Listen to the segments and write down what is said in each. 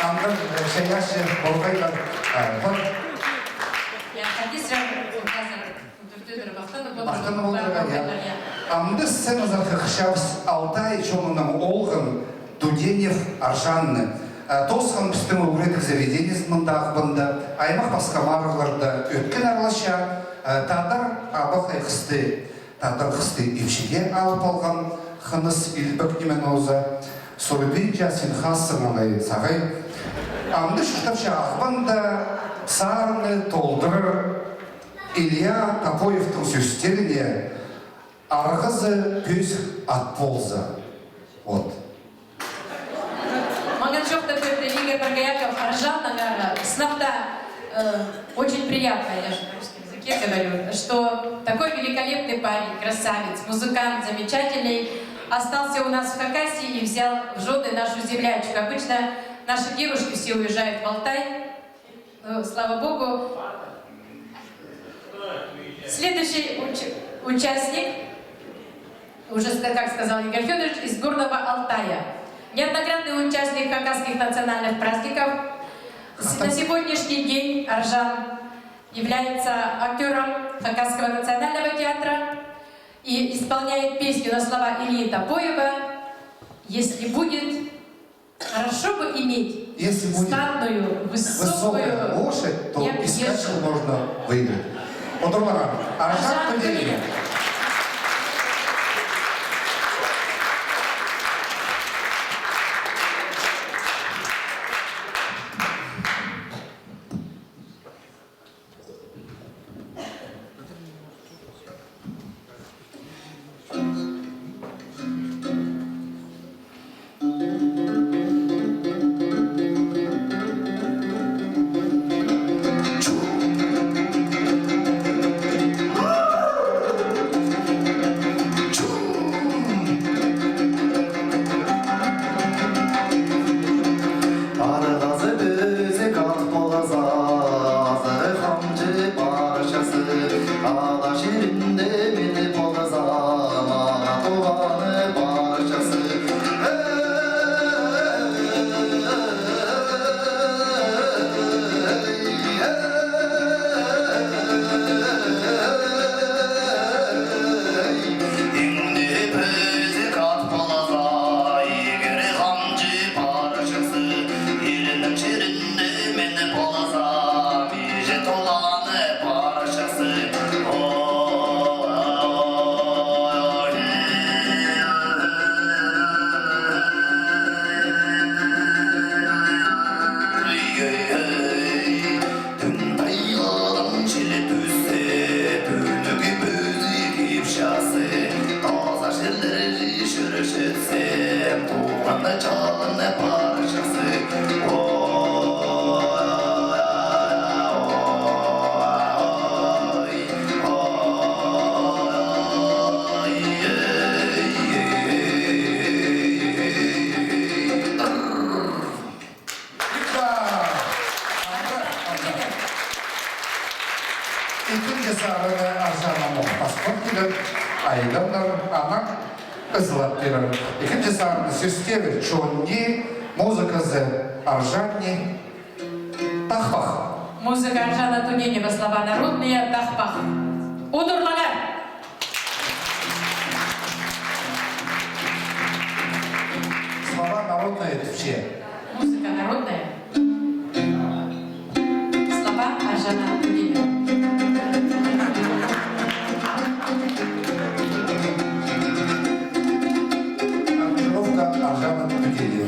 Андыр шаяшы болғайлар. Бақтаны болдырға, я. Амды сцена захахшавс Алтай чонуның олғын Дуденев Аржанны. Тосқан пістің өңредік заведениз мұндағы бұнды, аймақ басқамарыларды өткен арлаша, тадар абық айқысты, тадар қысты епшеге алып алған қыныс илбік немен оза, сұрыбей жасын қасы мұнай сағай. Амды шыштапша ақбанда сарыны толдырыр, Илья Топоевтың сөстеріне арғызы пөз ат болзы. Вот. Маганчев такой Игорь Баргаяков, Аржан, снабда очень приятно, я же на русском языке говорю, что такой великолепный парень, красавец, музыкант, замечательный, остался у нас в Хакасии и взял в жены нашу землячку. Обычно наши девушки все уезжают в Алтай, но, слава Богу. Следующий участник, уже, как сказал Игорь Федорович, из горного Алтая. Неоднократный участник хакасских национальных праздников. На сегодняшний день Аржан является актером Хакасского национального театра и исполняет песню на слова Ильи Топоева «Если будет, хорошо бы иметь статную, высокую лошадь, то и скачку можно выиграть». Аржан Туденев. İkinci sarını süstevir çonni, muzыкасы Аржанни Тахпах. Музыка Аржана Туденева, слова народные, Тахпах. Удурлагар! Слова народные это все. Музыка народная. Слова Аржана Туденева. Аржана Туденева.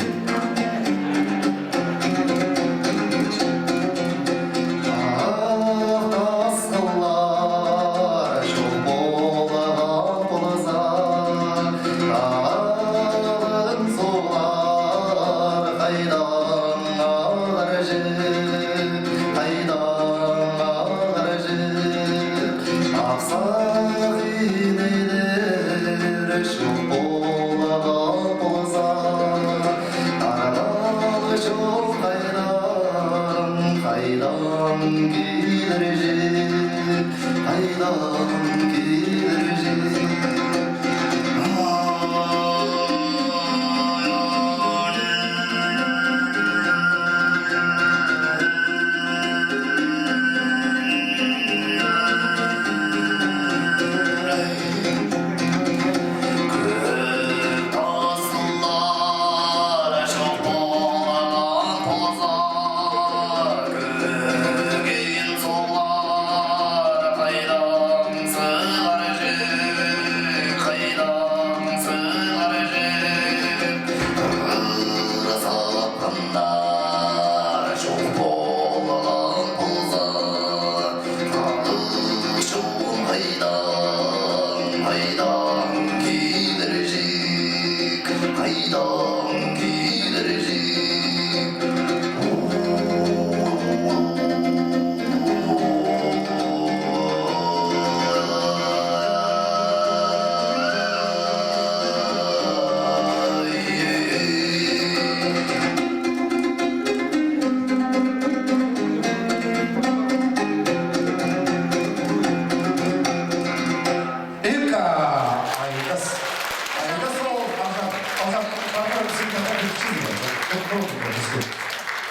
это объективно. Вот просто.